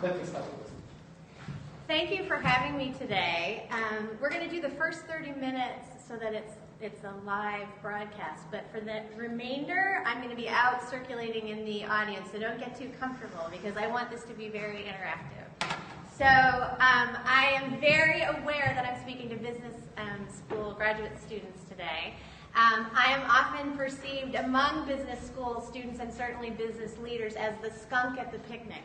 Let me start with this. Thank you for having me today. We're going to do the first 30 minutes so that it's a live broadcast, but for the remainder, I'm going to be out circulating in the audience, so don't get too comfortable because I want this to be very interactive. So I am very aware that I'm speaking to business school graduate students today. I am often perceived among business school students and certainly business leaders as the skunk at the picnic.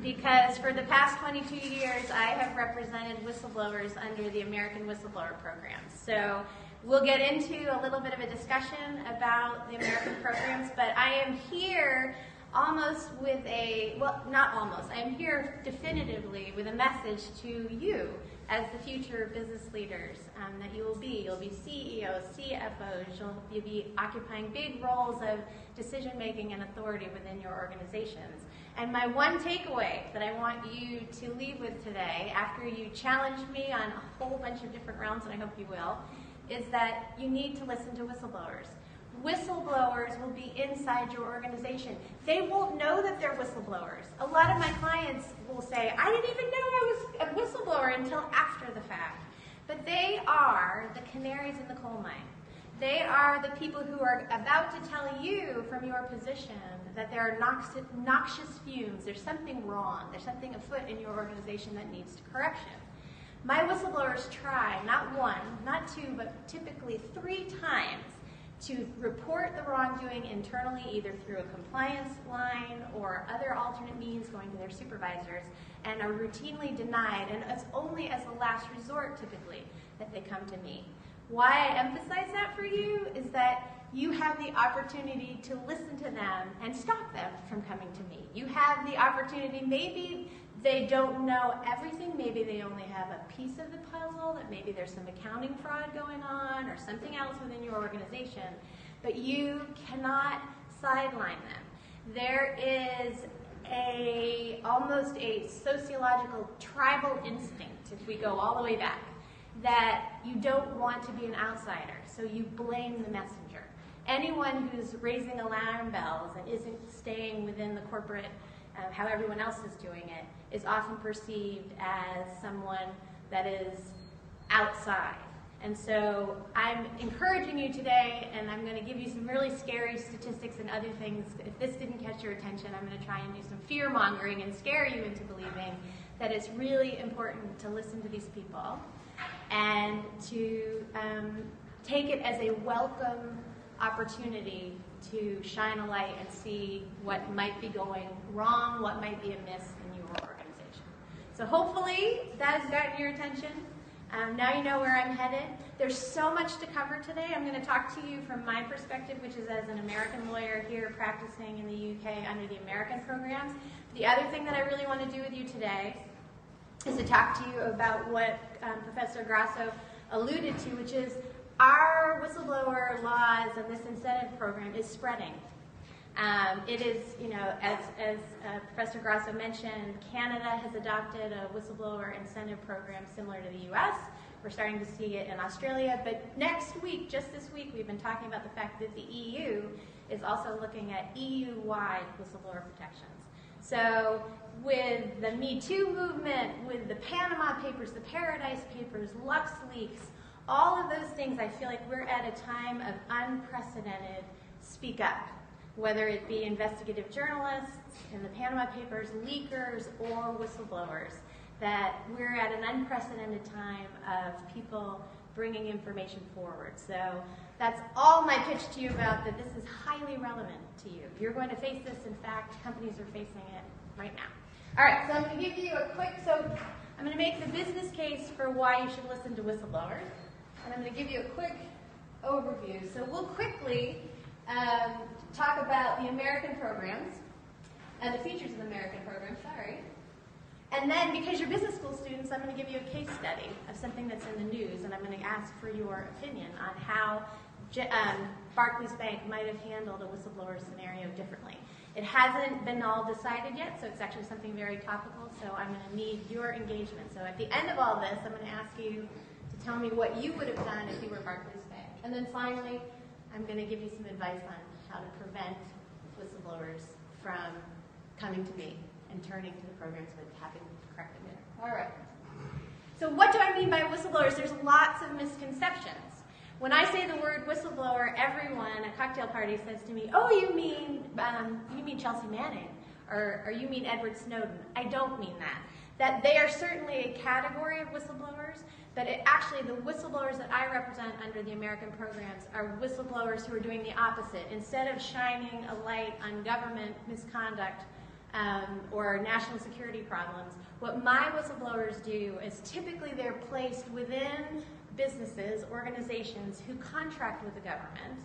Because for the past 22 years, I have represented whistleblowers under the American Whistleblower Programs. So we'll get into a little bit of a discussion about the American programs, but I am here almost with a, well, not almost, I am here definitively with a message to you as the future business leaders that you will be. You'll be CEOs, CFOs, you'll be occupying big roles of decision-making and authority within your organizations. And my one takeaway that I want you to leave with today, after you challenge me on a whole bunch of different realms, and I hope you will, is that you need to listen to whistleblowers. Whistleblowers will be inside your organization. They won't know that they're whistleblowers. A lot of my clients will say, I didn't even know I was a whistleblower until after the fact. But they are the canaries in the coal mine. They are the people who are about to tell you from your position that there are noxious fumes, there's something wrong, there's something afoot in your organization that needs correction. My whistleblowers try, not one, not two, but typically 3 times to report the wrongdoing internally, either through a compliance line or other alternate means going to their supervisors, and are routinely denied, and it's only as a last resort, typically, that they come to me. Why I emphasize that for you is that you have the opportunity to listen to them and stop them from coming to me. You have the opportunity, maybe they don't know everything, maybe they only have a piece of the puzzle, that maybe there's some accounting fraud going on or something else within your organization, but you cannot sideline them. There is almost a sociological tribal instinct, if we go all the way back, that you don't want to be an outsider, so you blame the messenger. Anyone who's raising alarm bells and isn't staying within the corporate, how everyone else is doing it, is often perceived as someone that is outside. And so I'm encouraging you today, and I'm going to give you some really scary statistics and other things. If this didn't catch your attention, I'm going to try and do some fear-mongering and scare you into believing that it's really important to listen to these people and to take it as a welcome opportunity to shine a light and see what might be going wrong, what might be amiss in your organization. So hopefully that has gotten your attention. Now you know where I'm headed. There's so much to cover today. I'm going to talk to you from my perspective, which is as an American lawyer here practicing in the UK under the American programs. The other thing that I really want to do with you today is to talk to you about what Professor Grasso alluded to, which is our whistleblower laws and this incentive program is spreading. It is, you know, as Professor Grasso mentioned, Canada has adopted a whistleblower incentive program similar to the US. We're starting to see it in Australia, but next week, just this week, we've been talking about the fact that the EU is also looking at EU-wide whistleblower protections. So with the Me Too movement, with the Panama Papers, the Paradise Papers, LuxLeaks, all of those things, I feel like we're at a time of unprecedented speak up, whether it be investigative journalists in the Panama Papers, leakers, or whistleblowers, that we're at an unprecedented time of people bringing information forward. So that's all my pitch to you about that this is highly relevant to you. You're going to face this. In fact, companies are facing it right now. All right, so I'm going to give you a quick, I'm going to make the business case for why you should listen to whistleblowers, and I'm going to give you a quick overview. So we'll quickly talk about the American programs and the features of the American program, And then, because you're business school students, I'm going to give you a case study of something that's in the news, and I'm going to ask for your opinion on how Barclays Bank might have handled a whistleblower scenario differently. It hasn't been all decided yet, so it's actually something very topical, so I'm going to need your engagement. So at the end of all this, I'm going to ask you to tell me what you would have done if you were Barclays Bank. And then finally, I'm going to give you some advice on how to prevent whistleblowers from coming to me and turning to the program so it's happening correctly there. All right. So what do I mean by whistleblowers? There's lots of misconceptions. When I say the word whistleblower, everyone at cocktail party says to me, "Oh, you mean Chelsea Manning, or you mean Edward Snowden?" I don't mean that. That they are certainly a category of whistleblowers, but actually the whistleblowers that I represent under the American programs are whistleblowers who are doing the opposite. Instead of shining a light on government misconduct or national security problems, what my whistleblowers do is typically they're placed within businesses, organizations who contract with the government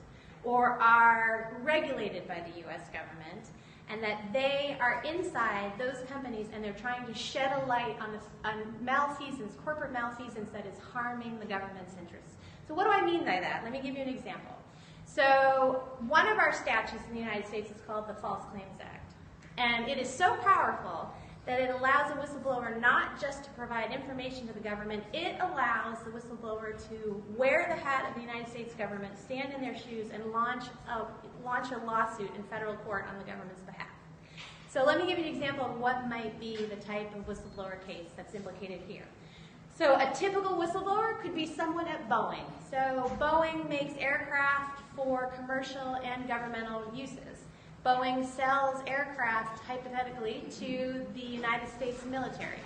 or are regulated by the U.S. government, and that they are inside those companies and they're trying to shed a light on malfeasance, corporate malfeasance that is harming the government's interests. So what do I mean by that? Let me give you an example. So one of our statutes in the United States is called the False Claims Act. And it is so powerful that it allows a whistleblower not just to provide information to the government, it allows the whistleblower to wear the hat of the United States government, stand in their shoes, and launch a lawsuit in federal court on the government's behalf. So let me give you an example of what might be the type of whistleblower case that's implicated here. So a typical whistleblower could be someone at Boeing. So Boeing makes aircraft for commercial and governmental uses. Boeing sells aircraft, hypothetically, to the United States military.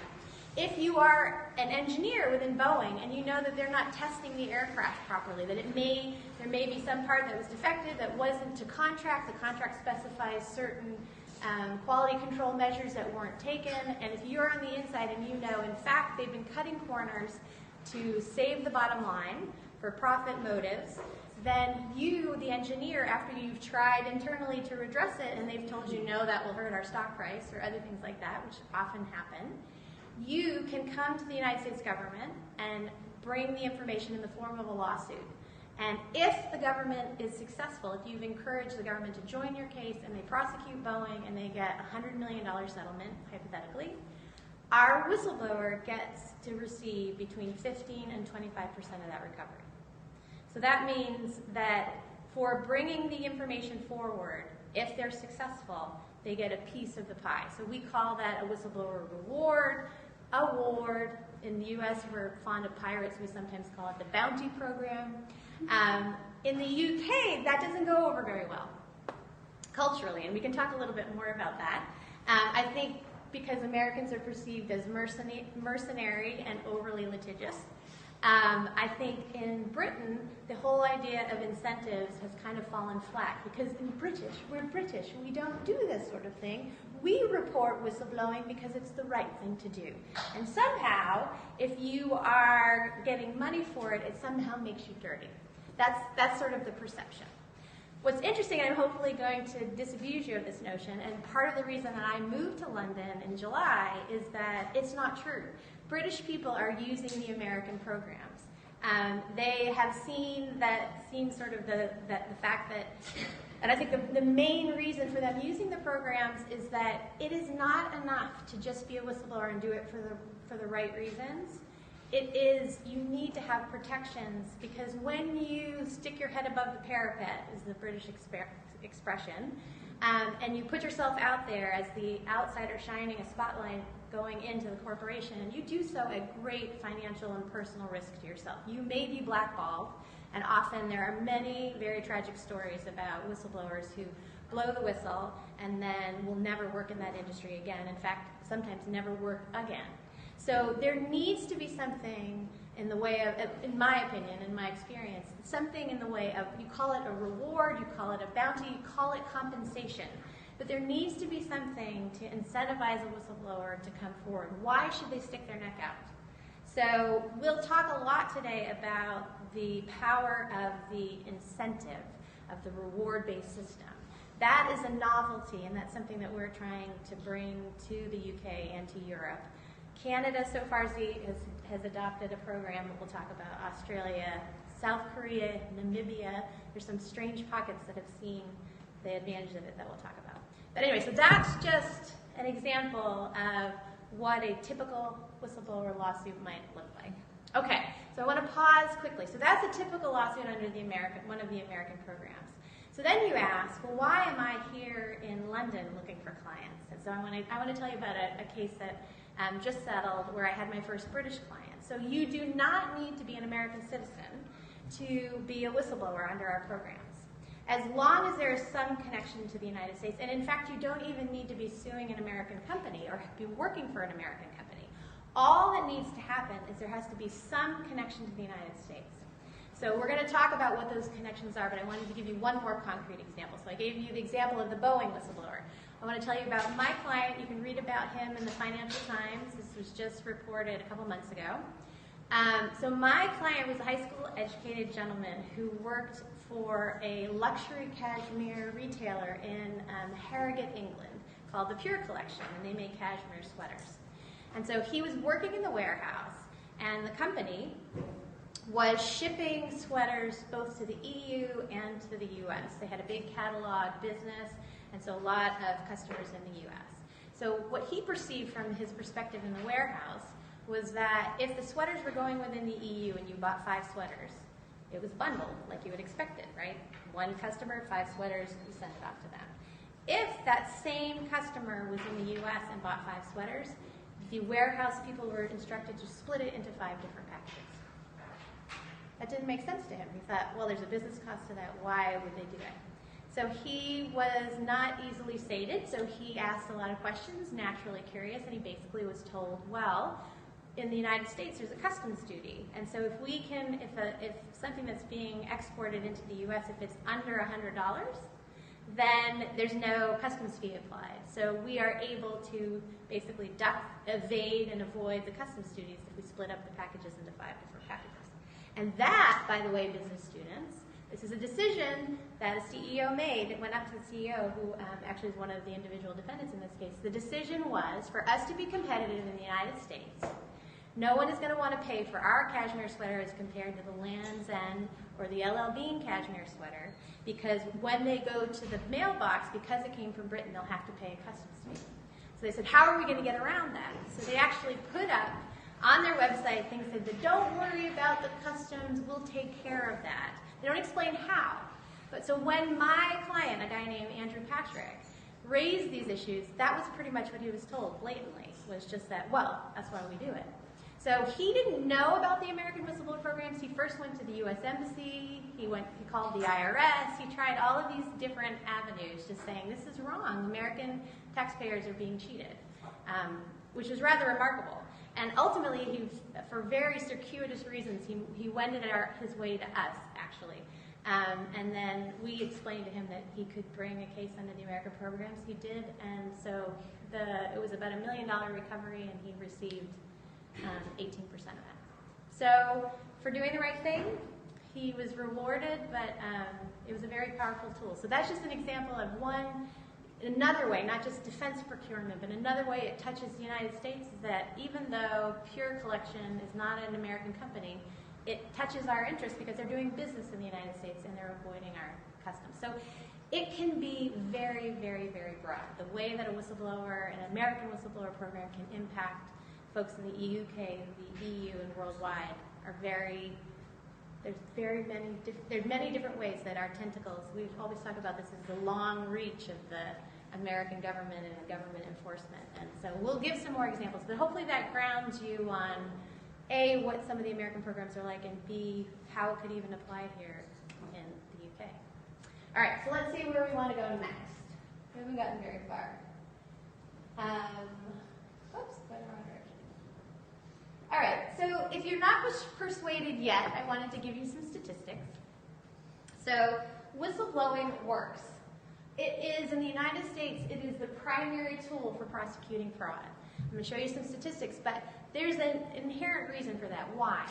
If you are an engineer within Boeing and you know that they're not testing the aircraft properly, that there may be some part that was defective that wasn't to contract, the contract specifies certain quality control measures that weren't taken, and if you're on the inside and you know, in fact, they've been cutting corners to save the bottom line for profit motives, then you, the engineer, after you've tried internally to redress it and they've told you, no, that will hurt our stock price or other things like that, which often happen, you can come to the United States government and bring the information in the form of a lawsuit. And if the government is successful, if you've encouraged the government to join your case and they prosecute Boeing and they get a $100 million settlement, hypothetically, our whistleblower gets to receive between 15 and 25% of that recovery. So that means that for bringing the information forward, if they're successful, they get a piece of the pie. So we call that a whistleblower reward, award. In the U.S., we're fond of pirates. We sometimes call it the bounty program. In the UK, that doesn't go over very well culturally, and we can talk a little bit more about that. I think because Americans are perceived as mercenary and overly litigious. I think in Britain, the whole idea of incentives has kind of fallen flat because we're British, we don't do this sort of thing. We report whistleblowing because it's the right thing to do. And somehow, if you are getting money for it, it somehow makes you dirty. That's sort of the perception. What's interesting, I'm hopefully going to disabuse you of this notion, and part of the reason that I moved to London in July is that it's not true. British people are using the American programs. They have seen sort of the fact that, and I think the main reason for them using the programs is that it is not enough to just be a whistleblower and do it for the right reasons. It is, you need to have protections, because when you stick your head above the parapet, is the British expression, and you put yourself out there as the outsider shining a spotlight going into the corporation, and you do so at great financial and personal risk to yourself. You may be blackballed, and often there are many very tragic stories about whistleblowers who blow the whistle and then will never work in that industry again. In fact, sometimes never work again. So there needs to be something in the way of, in my opinion, in my experience, something in the way of, you call it a reward, you call it a bounty, you call it compensation. But there needs to be something to incentivize a whistleblower to come forward. Why should they stick their neck out? So we'll talk a lot today about the power of the incentive, of the reward-based system. That is a novelty, and that's something that we're trying to bring to the UK and to Europe. Canada, so far, has adopted a program that we'll talk about. Australia, South Korea, Namibia. There's some strange pockets that have seen the advantage of it that we'll talk about. But anyway, so that's just an example of what a typical whistleblower lawsuit might look like. Okay, so I want to pause quickly. So that's a typical lawsuit under one of the American programs. So then you ask, well, why am I here in London looking for clients? And so I want to tell you about a case that just settled where I had my first British client. So you do not need to be an American citizen to be a whistleblower under our programs, as long as there is some connection to the United States. And in fact, you don't even need to be suing an American company or be working for an American company. All that needs to happen is there has to be some connection to the United States. So we're going to talk about what those connections are, but I wanted to give you one more concrete example. So I gave you the example of the Boeing whistleblower. I want to tell you about my client. You can read about him in the Financial Times. This was just reported a couple months ago. So my client was a high school educated gentleman who worked for a luxury cashmere retailer in Harrogate, England, called the Pure Collection, and they make cashmere sweaters. And so he was working in the warehouse, and the company was shipping sweaters both to the EU and to the US. They had a big catalog business, and so a lot of customers in the US. So what he perceived from his perspective in the warehouse was that if the sweaters were going within the EU and you bought 5 sweaters, it was bundled like you would expect it, right? 1 customer, 5 sweaters, you send it off to them. If that same customer was in the US and bought 5 sweaters, the warehouse people were instructed to split it into 5 different packages. That didn't make sense to him. He thought, well, there's a business cost to that. Why would they do it? So he was not easily sated, so he asked a lot of questions, naturally curious, and he basically was told, well, in the United States, there's a customs duty. And so if we can, if something that's being exported into the US, if it's under $100, then there's no customs fee applied. So we are able to basically duck, evade, and avoid the customs duties if we split up the packages into 5 different packages. And that, by the way, business students, this is a decision that a CEO made. It went up to the CEO, who actually is one of the individual defendants in this case. The decision was for us to be competitive in the United States. No one is going to want to pay for our cashmere sweater as compared to the Land's End or the LL Bean cashmere sweater, because when they go to the mailbox, because it came from Britain, they'll have to pay a customs fee. So they said, how are we going to get around that? So they actually put up on their website things that said, don't worry about the customs, we'll take care of that. They don't explain how. But so when my client, a guy named Andrew Patrick, raised these issues, that was pretty much what he was told blatantly, was just that, well, that's why we do it. So he didn't know about the American whistleblower programs. He first went to the U.S. Embassy. He called the IRS. He tried all of these different avenues, just saying, this is wrong. American taxpayers are being cheated, which is rather remarkable. And ultimately, for very circuitous reasons, he wended his way to us, actually. And then we explained to him that he could bring a case under the American programs. He did, and so it was about $1 million recovery, and he received 18% of that. So for doing the right thing, he was rewarded, but it was a very powerful tool. So that's just an example of another way, not just defense procurement, but another way it touches the United States is that even though Pure Collection is not an American company, it touches our interest because they're doing business in the United States and they're avoiding our customs. So it can be very, very, very broad. The way that a whistleblower, an American whistleblower program can impact folks in the UK, the EU, and worldwide are there's many different ways that our tentacles, we always talk about this as the long reach of the American government and the government enforcement. And so we'll give some more examples, but hopefully that grounds you on A, what some of the American programs are like, and B, how it could even apply here in the UK. All right, so let's see where we want to go next. We haven't gotten very far. Oops, going the wrong direction. All right, so if you're not persuaded yet, I wanted to give you some statistics. So whistleblowing works. It is, in the United States, it is the primary tool for prosecuting fraud. I'm going to show you some statistics, but there's an inherent reason for that. Why?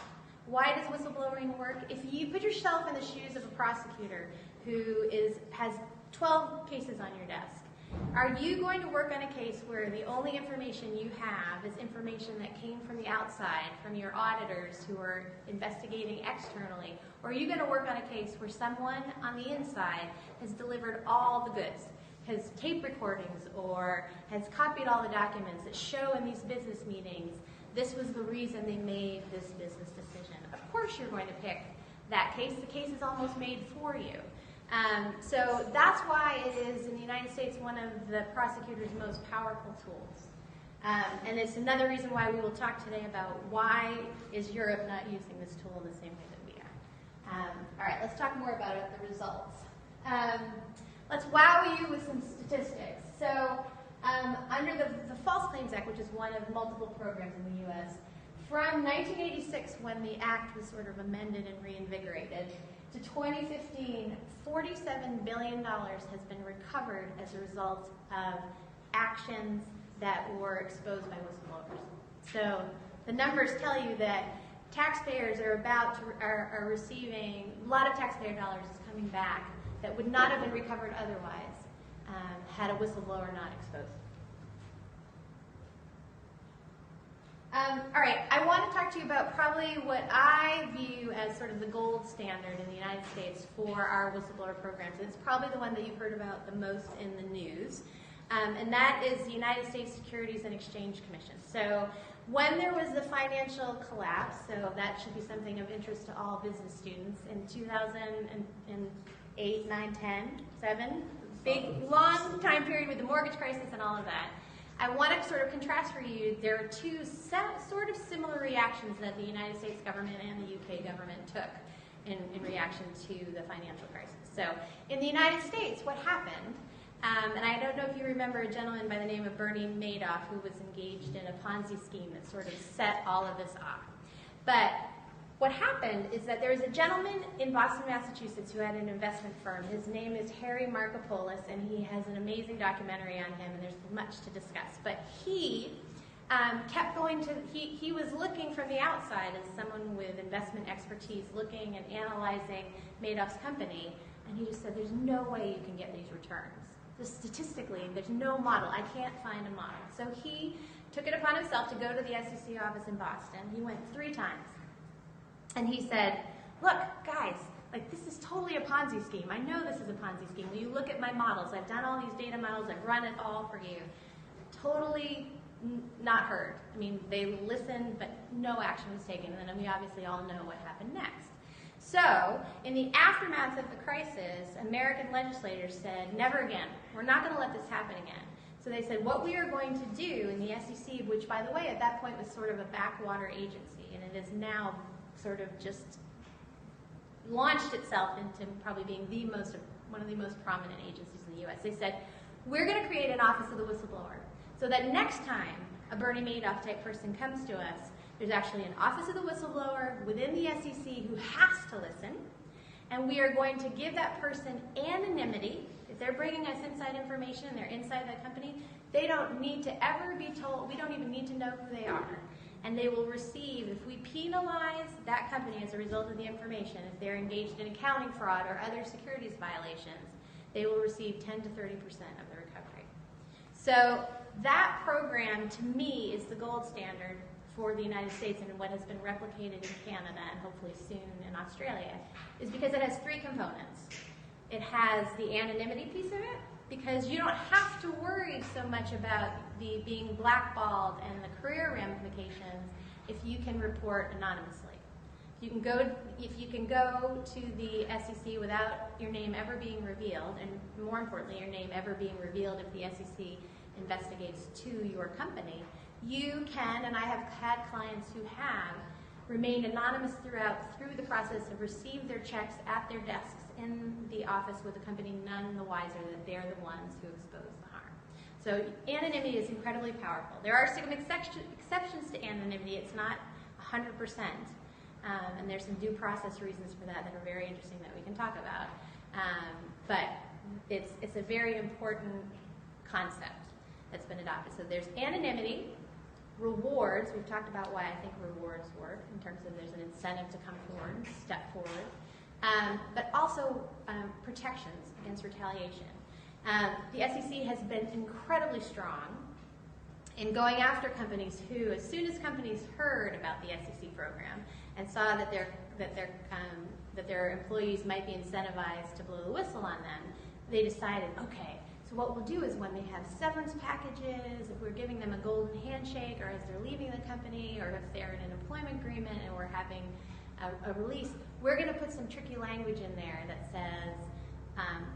Why does whistleblowing work? If you put yourself in the shoes of a prosecutor who has 12 cases on your desk, are you going to work on a case where the only information you have is information that came from the outside, from your auditors who are investigating externally? Or are you going to work on a case where someone on the inside has delivered all the goods, has tape recordings, or has copied all the documents that show in these business meetings this was the reason they made this business decision? Of course you're going to pick that case. The case is almost made for you. So that's why it is, in the United States, one of the prosecutor's most powerful tools. And it's another reason why we will talk today about why is Europe not using this tool in the same way that we are. All right, let's talk more about the results. Let's wow you with some statistics. So under the False Claims Act, which is one of multiple programs in the U.S., from 1986, when the act was sort of amended and reinvigorated, to 2015, $47 billion has been recovered as a result of actions that were exposed by whistleblowers. So the numbers tell you that taxpayers are receiving, a lot of taxpayer dollars is coming back that would not have been recovered otherwise had a whistleblower not exposed. All right, I want to talk to you about probably what I view as sort of the gold standard in the United States for our whistleblower programs. It's probably the one that you've heard about the most in the news, and that is the United States Securities and Exchange Commission. So when there was the financial collapse, so that should be something of interest to all business students, in 2008, 9, 10, 7, big, long time period with the mortgage crisis and all of that. I want to sort of contrast for you, there are two sort of similar reactions that the United States government and the UK government took in reaction to the financial crisis. So in the United States, what happened, and I don't know if you remember a gentleman by the name of Bernie Madoff who was engaged in a Ponzi scheme that sort of set all of this off. But what happened is that there was a gentleman in Boston, Massachusetts who had an investment firm. His name is Harry Markopolos, and he has an amazing documentary on him, and there's much to discuss. But he kept going to, he was looking from the outside as someone with investment expertise, looking and analyzing Madoff's company, and he just said, there's no way you can get these returns. Just statistically, there's no model. I can't find a model. So he took it upon himself to go to the SEC office in Boston. He went 3 times. And he said, look, guys, like this is totally a Ponzi scheme. I know this is a Ponzi scheme. Will you look at my models? I've done all these data models. I've run it all for you. Totally not heard. I mean, they listened, but no action was taken. And then we obviously all know what happened next. So, in the aftermath of the crisis, American legislators said, never again. We're not going to let this happen again. So they said, what we are going to do in the SEC, which, by the way, at that point was sort of a backwater agency, and it is now sort of just launched itself into probably being one of the most prominent agencies in the U.S. They said, we're going to create an Office of the Whistleblower so that next time a Bernie Madoff type person comes to us, there's actually an Office of the Whistleblower within the SEC who has to listen, and we are going to give that person anonymity. If they're bringing us inside information and they're inside that company, they don't need to ever be told, we don't even need to know who they are. And they will receive, if we penalize that company as a result of the information, if they're engaged in accounting fraud or other securities violations, they will receive 10 to 30% of the recovery. So that program, to me, is the gold standard for the United States and what has been replicated in Canada and hopefully soon in Australia, is because it has 3 components. It has the anonymity piece of it, because you don't have to worry so much about the being blackballed and the career ramifications if you can report anonymously. If you can go to the SEC without your name ever being revealed, and more importantly, your name ever being revealed if the SEC investigates to your company, you can, and I have had clients who have remained anonymous through the process, have received their checks at their desks in the office with the company, none the wiser that they're the ones who exposed the harm. So anonymity is incredibly powerful. There are some exceptions to anonymity. It's not 100%, and there's some due process reasons for that are very interesting that we can talk about. But it's a very important concept that's been adopted. So there's anonymity, rewards. We've talked about why I think rewards work in terms of there's an incentive to come forward, step forward. But also protections against retaliation. The SEC has been incredibly strong in going after companies who, as soon as companies heard about the SEC program and saw that their employees might be incentivized to blow the whistle on them, they decided, okay, so what we'll do is when they have severance packages, if we're giving them a golden handshake, or as they're leaving the company, or if they're in an employment agreement and we're having a release, we're going to put some tricky language in there that says,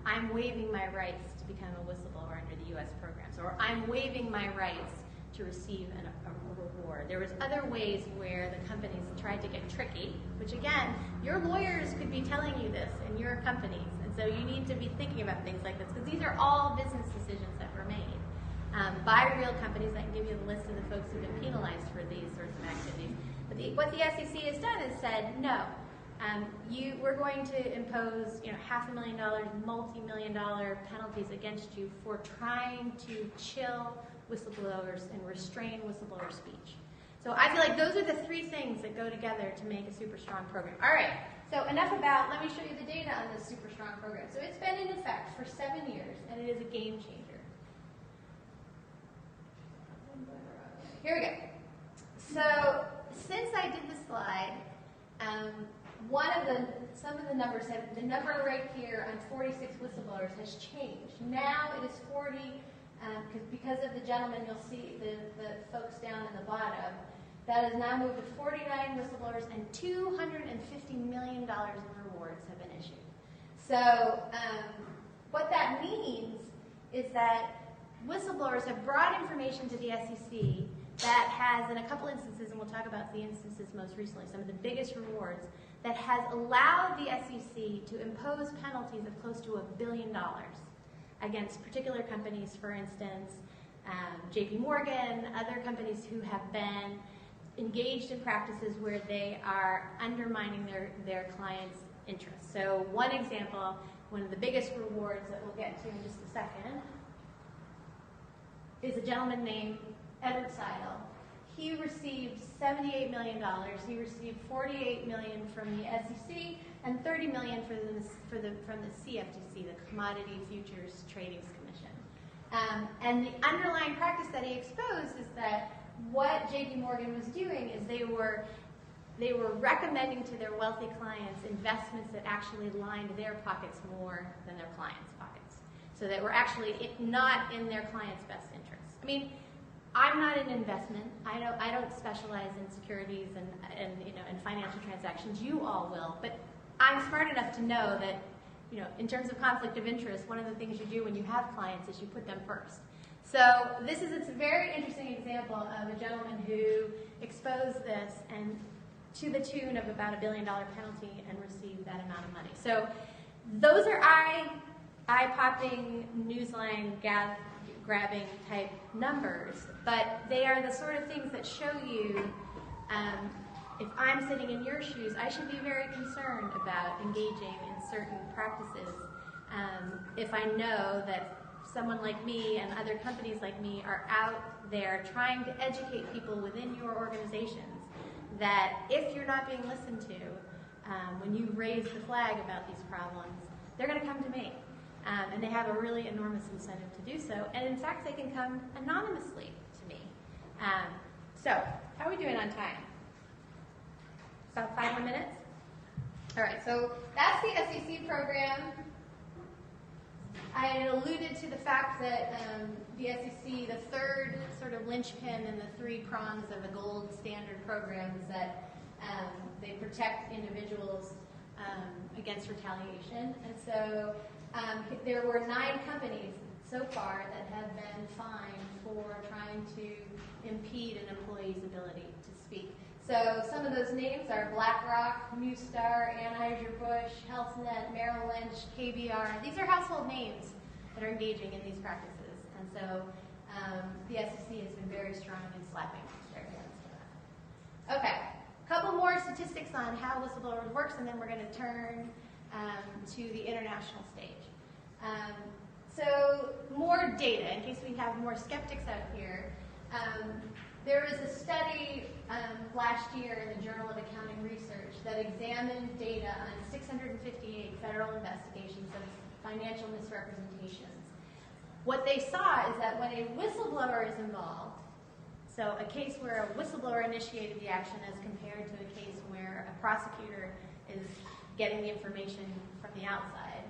I'm waiving my rights to become a whistleblower under the U.S. programs, or I'm waiving my rights to receive a reward. There was other ways where the companies tried to get tricky, which again, your lawyers could be telling you this in your companies, and so you need to be thinking about things like this, because these are all business decisions that were made by real companies. I can give you the list of the folks who've been penalized for these sorts of activities. But what the SEC has done is said, no, we're going to impose $500,000, multi-million-dollar penalties against you for trying to chill whistleblowers and restrain whistleblower speech. So I feel like those are the three things that go together to make a super strong program. All right, so enough about, let me show you the data on this super strong program. So it's been in effect for 7 years, and it is a game changer. Here we go. So since I did the slide, some of the numbers have, the number right here on 46 whistleblowers has changed. Now it is 40, because of the gentleman, you'll see the folks down in the bottom, that has now moved to 49 whistleblowers, and $250 million in rewards have been issued. So what that means is that whistleblowers have brought information to the SEC that has, in a couple instances, and we'll talk about the instances most recently, some of the biggest rewards, that has allowed the SEC to impose penalties of close to $1 billion against particular companies, for instance, JP Morgan, other companies who have been engaged in practices where they are undermining their clients' interests. So one example, one of the biggest rewards that we'll get to in just a second, is a gentleman named Edward Seidel. He received $78 million. He received $48 million from the SEC and $30 million from the CFTC, the Commodity Futures Trading Commission. And the underlying practice that he exposed is that what JP Morgan was doing is they were recommending to their wealthy clients investments that actually lined their pockets more than their clients' pockets, so that were actually not in their clients' best interests. I mean, I'm not in investment. I don't specialize in securities and financial transactions. You all will, but I'm smart enough to know that, in terms of conflict of interest, one of the things you do when you have clients is you put them first. So it's a very interesting example of a gentleman who exposed this and to the tune of about $1 billion penalty and received that amount of money. So those are eye-popping, newsline grabbing type numbers, but they are the sort of things that show you, if I'm sitting in your shoes, I should be very concerned about engaging in certain practices if I know that someone like me and other companies like me are out there trying to educate people within your organizations that if you're not being listened to, when you raise the flag about these problems, they're going to come to me. And they have a really enormous incentive to do so. And in fact, they can come anonymously to me. So, how are we doing on time? About 5 more minutes? All right, so that's the SEC program. I alluded to the fact that the SEC, the third sort of linchpin in the 3 prongs of the gold standard program is that they protect individuals against retaliation. And so there were 9 companies so far that have been fined for trying to impede an employee's ability to speak. So some of those names are BlackRock, Newstar, Anheuser-Busch, HealthNet, Merrill Lynch, KBR. These are household names that are engaging in these practices. And so the SEC has been very strong in slapping their hands for that. Okay, a couple more statistics on how whistleblowers works, and then we're going to turn to the international stage. So more data, in case we have more skeptics out here. There was a study last year in the Journal of Accounting Research that examined data on 658 federal investigations of financial misrepresentations. What they saw is that when a whistleblower is involved, so a case where a whistleblower initiated the action as compared to a case where a prosecutor is getting the information from the outside,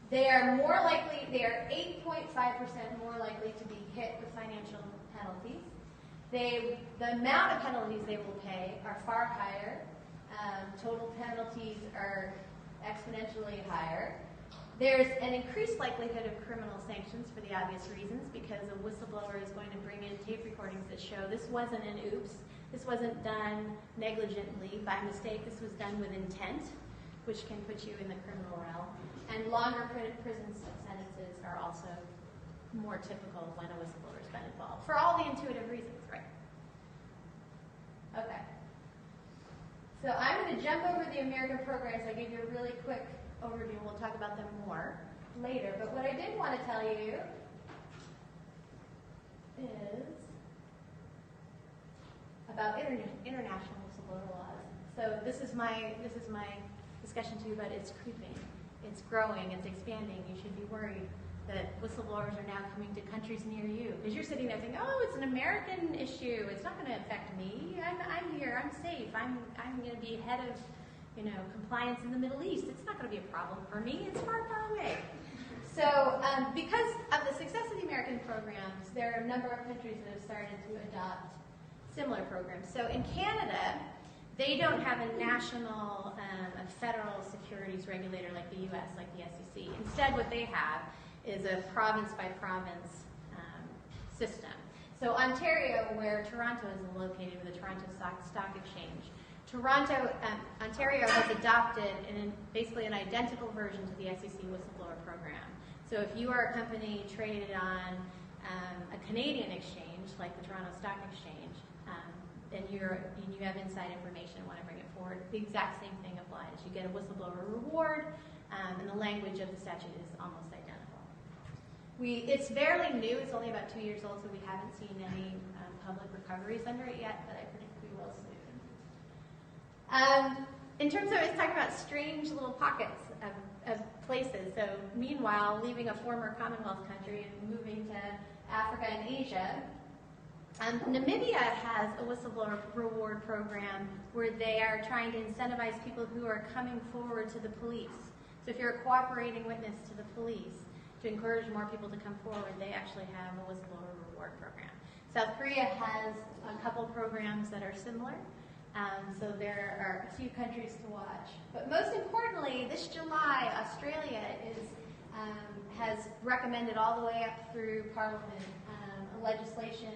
they are 8.5% more likely to be hit with financial penalties. The amount of penalties they will pay are far higher. Total penalties are exponentially higher. There's an increased likelihood of criminal sanctions for the obvious reasons, because a whistleblower is going to bring in tape recordings that show this wasn't an oops, this wasn't done negligently by mistake, this was done with intent, which can put you in the criminal realm. And longer prison sentences are also more typical when a whistleblower's been involved, for all the intuitive reasons, right? Okay. So I'm going to jump over the American programs. I gave you a really quick overview. We'll talk about them more later. But what I did want to tell you is about international whistleblower laws. So this is my discussion to you about it's creeping, it's growing, it's expanding. You should be worried that whistleblowers are now coming to countries near you, because you're sitting there thinking, oh, it's an American issue, it's not going to affect me, I'm here, I'm safe, I'm going to be head of compliance in the Middle East, it's not going to be a problem for me, it's far, far away. So because of the success of the American programs, there are a number of countries that have started to adopt similar programs. So in Canada, they don't have a national, a federal securities regulator like the US, like the SEC. Instead, what they have is a province-by-province system. So Ontario, where Toronto is located with the Toronto Stock Exchange, Ontario has adopted basically an identical version to the SEC whistleblower program. So if you are a company traded on a Canadian exchange, like the Toronto Stock Exchange, and you have inside information and want to bring it forward, the exact same thing applies. You get a whistleblower reward, and the language of the statute is almost identical. It's fairly new. It's only about 2 years old, so we haven't seen any public recoveries under it yet, but I predict we will soon. In terms of, let's talk about strange little pockets of places. So meanwhile, leaving a former Commonwealth country and moving to Africa and Asia, Namibia has a whistleblower reward program where they are trying to incentivize people who are coming forward to the police. So if you're a cooperating witness to the police, to encourage more people to come forward, they actually have a whistleblower reward program. South Korea has a couple programs that are similar, so there are a few countries to watch. But most importantly, this July, Australia has recommended all the way up through Parliament a legislation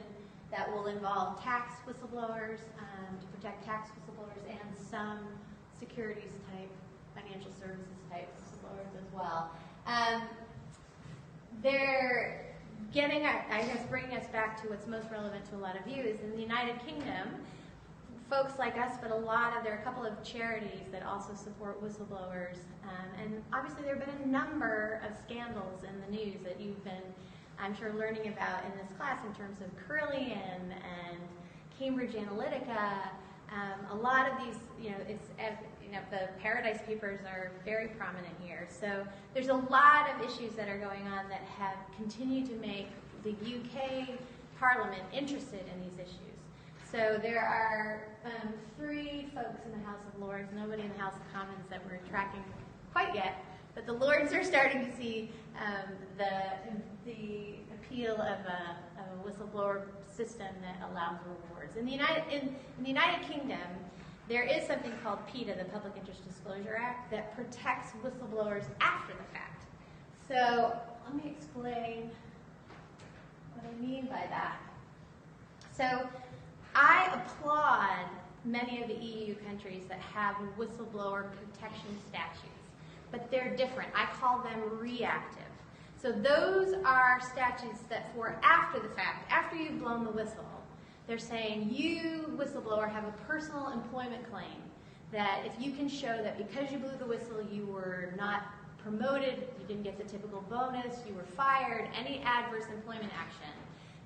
that will involve tax whistleblowers, to protect tax whistleblowers, and some securities type, financial services type whistleblowers as well. They're getting, I guess, bringing us back to what's most relevant to a lot of you is in the United Kingdom, folks like us, but there are a couple of charities that also support whistleblowers, and obviously there have been a number of scandals in the news that you've been, I'm sure, learning about in this class in terms of Carillion and Cambridge Analytica. A lot of these, the Paradise Papers are very prominent here. So there's a lot of issues that are going on that have continued to make the UK Parliament interested in these issues. So there are 3 folks in the House of Lords, nobody in the House of Commons that we're tracking quite yet, but the Lords are starting to see the appeal of a whistleblower system that allows rewards. In the United Kingdom, there is something called PETA, the Public Interest Disclosure Act, that protects whistleblowers after the fact. So let me explain what I mean by that. So I applaud many of the EU countries that have whistleblower protection statutes, but they're different. I call them reactive. So those are statutes that for after the fact, after you've blown the whistle, they're saying you, whistleblower, have a personal employment claim that if you can show that because you blew the whistle you were not promoted, you didn't get the typical bonus, you were fired, any adverse employment action,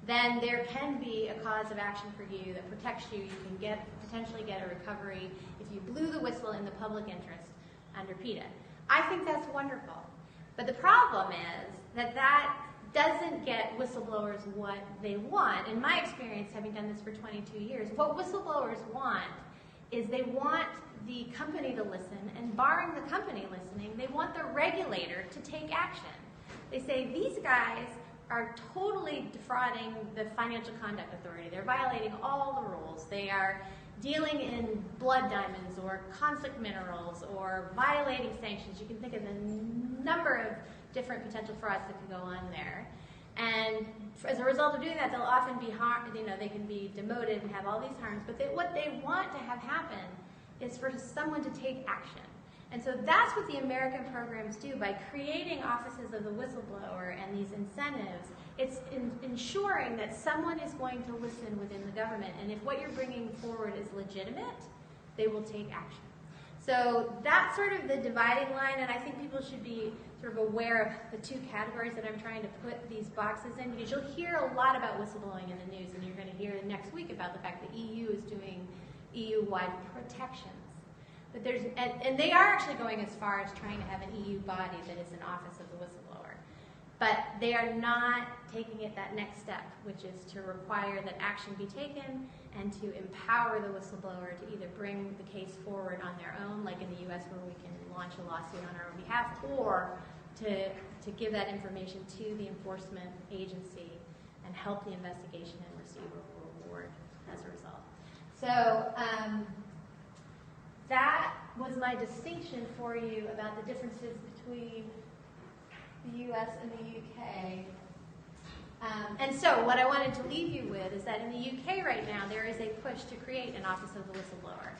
then there can be a cause of action for you that protects you. You can potentially get a recovery if you blew the whistle in the public interest under PETA. I think that's wonderful. But the problem is that doesn't get whistleblowers what they want. In my experience, having done this for 22 years, what whistleblowers want is they want the company to listen, and barring the company listening, they want the regulator to take action. They say, these guys are totally defrauding the Financial Conduct Authority. They're violating all the rules. They are dealing in blood diamonds or conflict minerals or violating sanctions. You can think of a number of different potential frauds that could go on there. And as a result of doing that, they'll often be they can be demoted and have all these harms. But what they want to have happen is for someone to take action. And so that's what the American programs do by creating offices of the whistleblower and these incentives. It's ensuring that someone is going to listen within the government. And if what you're bringing forward is legitimate, they will take action. So that's sort of the dividing line, and I think people should be sort of aware of the two categories that I'm trying to put these boxes in, because you'll hear a lot about whistleblowing in the news, and you're going to hear next week about the fact that EU is doing EU-wide protections. But and they are actually going as far as trying to have an EU body that is an office of the whistleblower. But they are not taking it that next step, which is to require that action be taken and to empower the whistleblower to either bring the case forward on their own, like in the U.S. where we can launch a lawsuit on our own behalf, or to give that information to the enforcement agency and help the investigation and receive a reward as a result. So that was my distinction for you about the differences between the U.S. and the U.K. And so what I wanted to leave you with is that in the UK right now, there is a push to create an Office of the Whistleblower.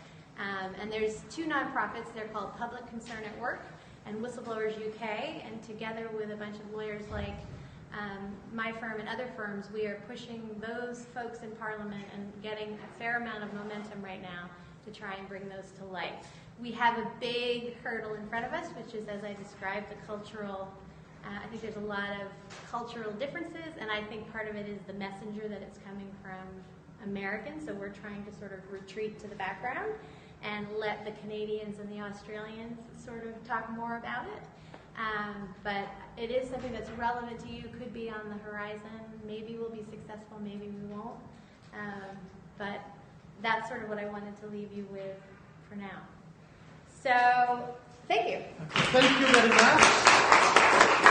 And there's two nonprofits. They're called Public Concern at Work and Whistleblowers UK. And together with a bunch of lawyers like my firm and other firms, we are pushing those folks in Parliament and getting a fair amount of momentum right now to try and bring those to light. We have a big hurdle in front of us, which is, as I described, the cultural. I think there's a lot of cultural differences, and I think part of it is the messenger that it's coming from Americans, so we're trying to sort of retreat to the background and let the Canadians and the Australians sort of talk more about it. But it is something that's relevant to you, could be on the horizon. Maybe we'll be successful, maybe we won't. But that's sort of what I wanted to leave you with for now. So, thank you. Thank you very much.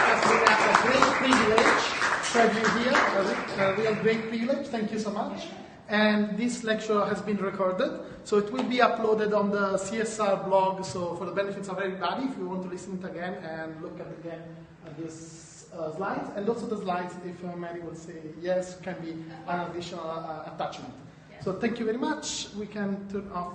It's been a great privilege to have you here, a real great privilege. Thank you so much. And this lecture has been recorded, so it will be uploaded on the CSR blog, so for the benefits of everybody, if you want to listen to it again and look at again at these slides. And also the slides, if Mary would say yes, can be an additional attachment. So thank you very much. We can turn off